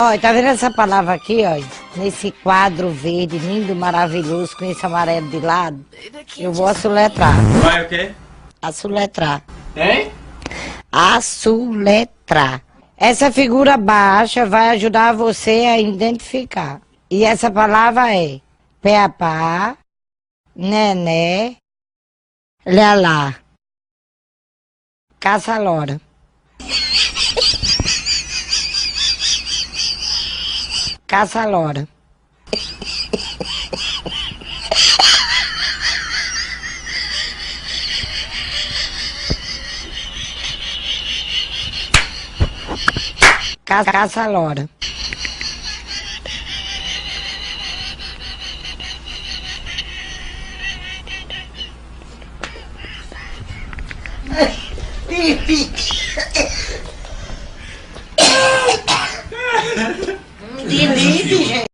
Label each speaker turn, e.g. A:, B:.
A: Olha, tá vendo essa palavra aqui, ó? Nesse quadro verde, lindo, maravilhoso, com esse amarelo de lado. Eu vou assoletrar.
B: Vai o quê?
A: Assoletrar.
B: Hein?
A: Assoletrar. Essa figura baixa vai ajudar você a identificar. E essa palavra é peapá, nené, lelá, caça-lora. Caça-lora. Caça-lora. Delícia, gente.